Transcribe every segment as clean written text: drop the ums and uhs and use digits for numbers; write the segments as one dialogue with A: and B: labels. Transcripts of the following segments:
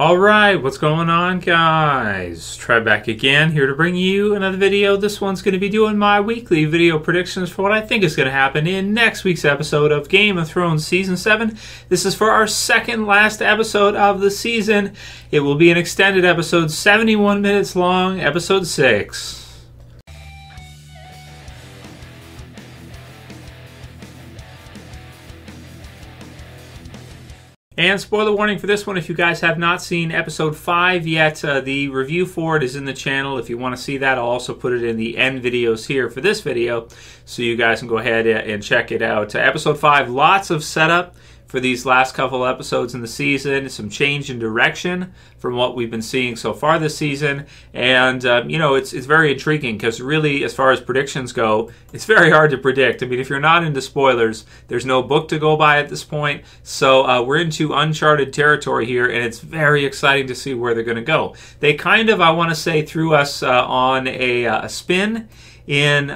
A: Alright, what's going on, guys? Trev back again, here to bring you another video. This one's going to be doing my weekly video predictions for what I think is going to happen in next week's episode of Game of Thrones Season 7. This is for our second last episode of the season. It will be an extended episode, 71 minutes long, episode 6. And spoiler warning for this one, if you guys have not seen episode 5 yet, the review for it is in the channel. If you want to see that, I'll also put it in the end videos here for this video, so you guys can go ahead and check it out. Episode 5, lots of setup for these last couple episodes in the season, some change in direction from what we've been seeing so far this season, and it's very intriguing because really, as far as predictions go, it's very hard to predict. I mean, if you're not into spoilers, there's no book to go by at this point, so we're into uncharted territory here, and it's very exciting to see where they're going to go. They kind of, I want to say, threw us on a spin in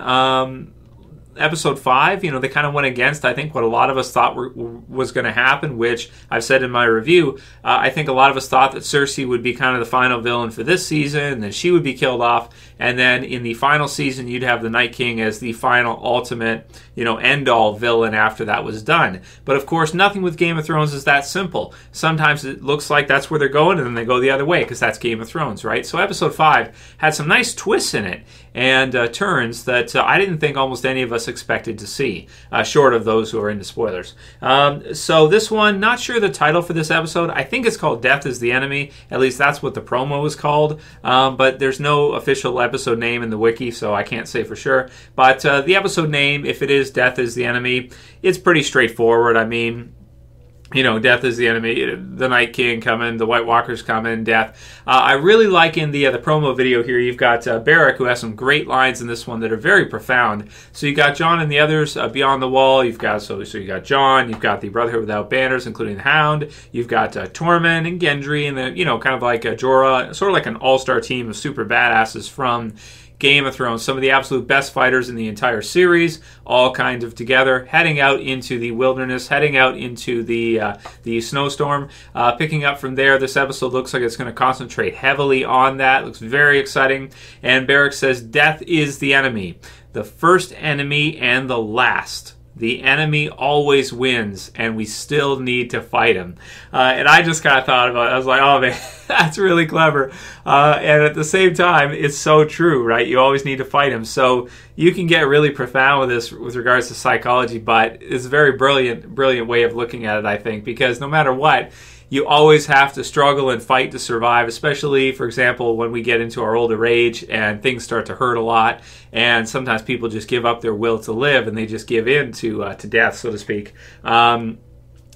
A: episode 5. They kind of went against, I think, what a lot of us thought was going to happen, which I've said in my review. I think a lot of us thought that Cersei would be kind of the final villain for this season, and then she would be killed off, and then in the final season you'd have the Night King as the final ultimate, end-all villain after that was done. But of course, nothing with Game of Thrones is that simple. Sometimes it looks like that's where they're going, and then they go the other way, because that's Game of Thrones, right? So episode 5 had some nice twists in it, and turns that I didn't think almost any of us expected to see, short of those who are into spoilers. So this one, not sure the title for this episode. I think it's called Death is the Enemy. At least that's what the promo was called. But there's no official episode name in the wiki, so I can't say for sure. But the episode name, if it is Death is the Enemy, it's pretty straightforward. I mean, death is the enemy, the Night King coming, the White Walkers coming, death. I really like in the promo video here, you've got Beric, who has some great lines in this one that are very profound. So you got Jon and the others beyond the wall. You've got so you got Jon, you've got the Brotherhood Without Banners, including the Hound. You've got Tormund and Gendry, and the kind of like Jorah, sort of like an all-star team of super badasses from Game of Thrones, some of the absolute best fighters in the entire series, all kind of together, heading out into the wilderness, heading out into the snowstorm. Picking up from there, this episode looks like it's going to concentrate heavily on that. Looks very exciting. And Beric says, death is the enemy, the first enemy and the last. The enemy always wins, and we still need to fight him. And I just kind of thought about it. I was like, oh, man, that's really clever. And at the same time, it's so true, right? You always need to fight him. So you can get really profound with this with regards to psychology, but it's a very brilliant way of looking at it, I think, because no matter what, you always have to struggle and fight to survive, especially, for example, when we get into our older age and things start to hurt a lot, and sometimes people just give up their will to live and they just give in to death, so to speak, and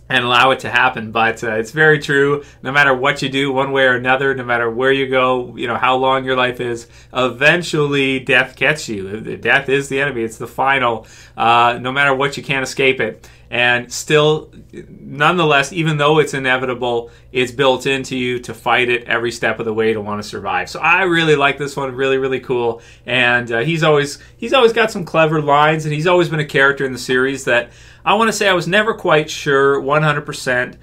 A: allow it to happen. But it's very true. No matter what you do, one way or another, no matter where you go, how long your life is, eventually death gets you. Death is the enemy. It's the final. No matter what, you can't escape it. And still, nonetheless, even though it's inevitable, it's built into you to fight it every step of the way to want to survive. So I really like this one, really cool. And he's always got some clever lines, and he's always been a character in the series that I want to say I was never quite sure 100%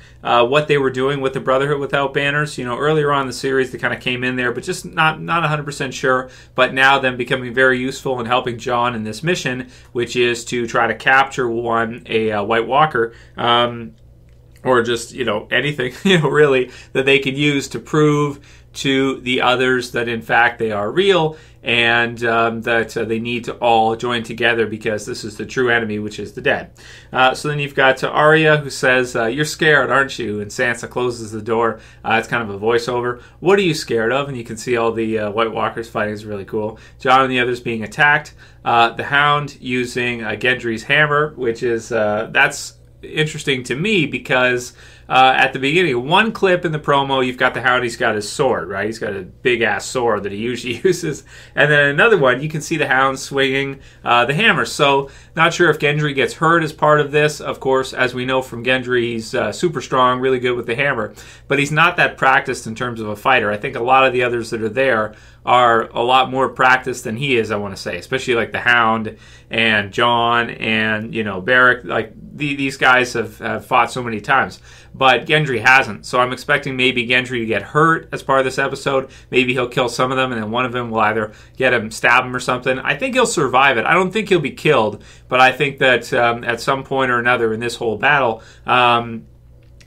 A: what they were doing with the Brotherhood Without Banners. Earlier on in the series, they kind of came in there, but just not 100% sure. But now them becoming very useful in helping Jon in this mission, which is to try to capture a White Walker, or just, anything, really, that they could use to prove to the others that in fact they are real, and that they need to all join together because this is the true enemy, which is the dead. So then you've got Arya, who says, you're scared, aren't you? And Sansa closes the door. It's kind of a voiceover. What are you scared of? And you can see all the White Walkers fighting. Is really cool. Jon and the others being attacked. The Hound using Gendry's hammer, which is, that's interesting to me because at the beginning, one clip in the promo, you've got the Hound, he's got his sword, right? He's got a big-ass sword that he usually uses. And then another one, you can see the Hound swinging the hammer. So, not sure if Gendry gets hurt as part of this. Of course, as we know from Gendry, he's super strong, really good with the hammer. But he's not that practiced in terms of a fighter. I think a lot of the others that are there are a lot more practiced than he is, I want to say. Especially like the Hound and Jon and, Beric. Like, these guys have fought so many times. but Gendry hasn't. So I'm expecting maybe Gendry to get hurt as part of this episode. Maybe he'll kill some of them, and then one of them will either get him, stab him or something. I think he'll survive it. I don't think he'll be killed, but I think that at some point or another in this whole battle,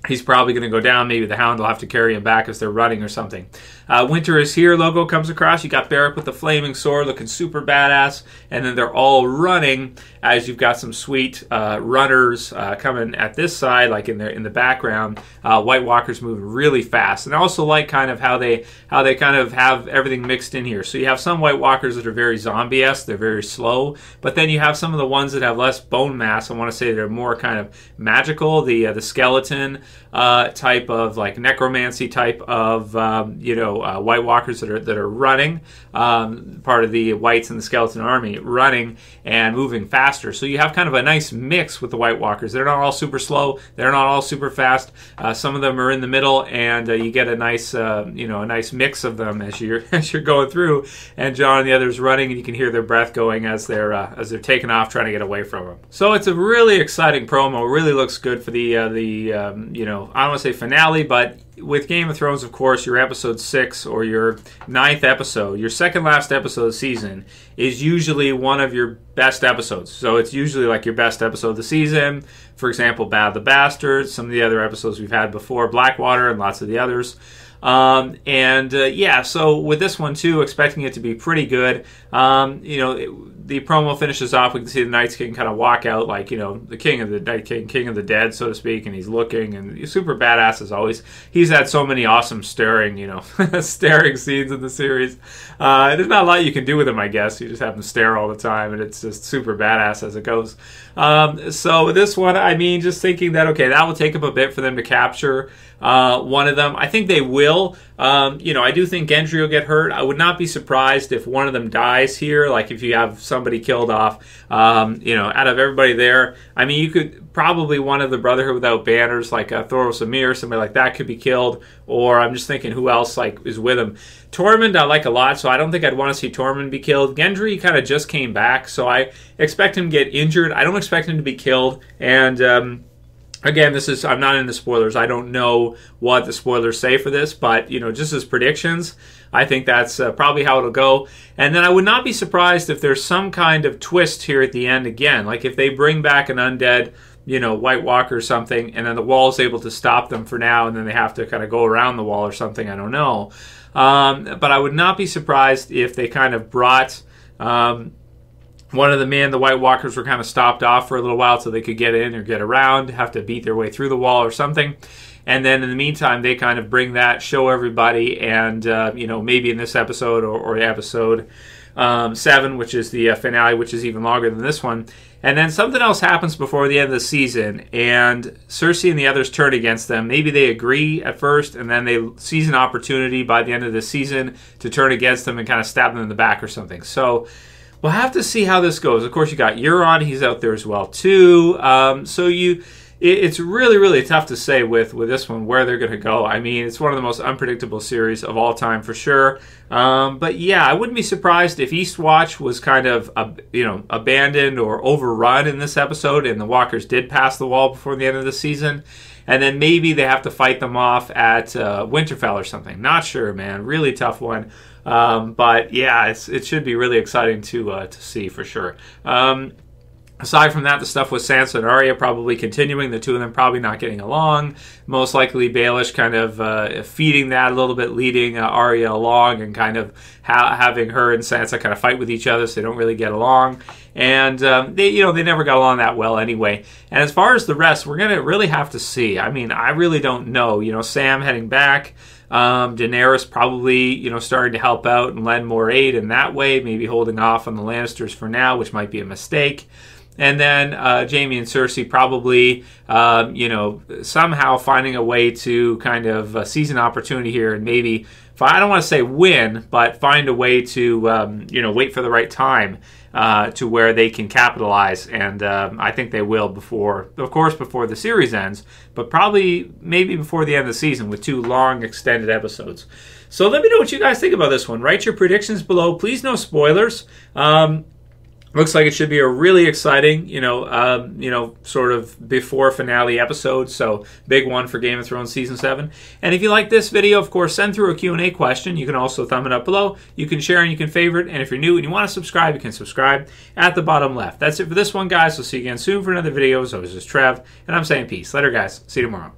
A: he's probably going to go down. Maybe the Hound will have to carry him back as they're running or something. Winter is Here logo comes across. You got Beric with the flaming sword looking super badass. And then they're all running as you've got some sweet runners coming at this side, like in the background. White Walkers moving really fast. And I also like kind of how they kind of have everything mixed in here. So you have some White Walkers that are very zombie-esque. They're very slow. But then you have some of the ones that have less bone mass. I want to say they're more kind of magical. The skeleton type of like necromancy type of White Walkers that are running, part of the Whites and the Skeleton Army, running and moving faster. So you have kind of a nice mix with the White Walkers. They're not all super slow. They're not all super fast. Some of them are in the middle, and you get a nice nice mix of them as you're going through. And John and the others running, and you can hear their breath going as they're taking off, trying to get away from them. So it's a really exciting promo. It really looks good for the I don't want to say finale, but with Game of Thrones, of course, your episode 6 or your 9th episode, your second last episode of the season, is usually one of your best episodes. So it's usually like your best episode of the season. For example, Bad the Bastards, some of the other episodes we've had before, Blackwater, and lots of the others. So with this one too, expecting it to be pretty good. The promo finishes off. We can see the Night's King kind of walk out like, the king of the Night King, king of the dead, so to speak, and he's looking, and he's super badass as always. He's had so many awesome staring scenes in the series. There's not a lot you can do with him, I guess. You just have him stare all the time, and it's just super badass as it goes. So with this one, I mean, just thinking that, okay, that will take up a bit for them to capture one of them. I think they will. I do think Gendry will get hurt. I would not be surprised if one of them dies here, like if you have somebody killed off, out of everybody there. I mean, you could probably one of the Brotherhood Without Banners, like Thoros Amir, somebody like that could be killed, or I'm just thinking who else is with him. Tormund I like a lot, so I don't think I'd want to see Tormund be killed. Gendry kind of just came back, so I expect him to get injured. I don't expect him to be killed, and again, I'm not into spoilers. I don't know what the spoilers say for this, but, just as predictions, I think that's probably how it'll go. And then I would not be surprised if there's some kind of twist here at the end again. Like if they bring back an undead, White Walker or something, and then the wall's able to stop them for now, and then they have to kind of go around the wall or something. I don't know. But I would not be surprised if they kind of brought one of the White Walkers were kind of stopped off for a little while so they could get in or get around, have to beat their way through the wall or something. And then in the meantime, they kind of bring that, show everybody, and, maybe in this episode or episode 7, which is the finale, which is even longer than this one. And then something else happens before the end of the season, and Cersei and the others turn against them. Maybe they agree at first, and then they seize an opportunity by the end of the season to turn against them and kind of stab them in the back or something. So we'll have to see how this goes. Of course, you got Euron. He's out there as well, too. It's really, really tough to say with this one where they're going to go. I mean, it's one of the most unpredictable series of all time for sure. But yeah, I wouldn't be surprised if Eastwatch was kind of, abandoned or overrun in this episode, and the Walkers did pass the wall before the end of the season. And then maybe they have to fight them off at Winterfell or something. Not sure, man. Really tough one. But yeah, it should be really exciting to see for sure. Aside from that, the stuff with Sansa and Arya probably continuing. The two of them probably not getting along. Most likely Baelish kind of feeding that a little bit, leading Arya along, and kind of having her and Sansa kind of fight with each other, so they don't really get along. And they never got along that well anyway. And as far as the rest, we're gonna really have to see. I mean, I really don't know. Sam heading back. Daenerys probably, starting to help out and lend more aid in that way, maybe holding off on the Lannisters for now, which might be a mistake. And then Jaime and Cersei probably, somehow finding a way to kind of seize an opportunity here and maybe, I don't want to say win, but find a way to, wait for the right time to where they can capitalize. And I think they will before the series ends, but probably maybe before the end of the season with 2 long extended episodes. So let me know what you guys think about this one. Write your predictions below. Please no spoilers. Looks like it should be a really exciting, sort of before finale episode. So big one for Game of Thrones Season 7. And if you like this video, of course, send through a Q&A question. You can also thumb it up below. You can share and you can favorite. And if you're new and you want to subscribe, you can subscribe at the bottom left. That's it for this one, guys. We'll see you again soon for another video. So this is Trev, and I'm saying peace. Later, guys. See you tomorrow.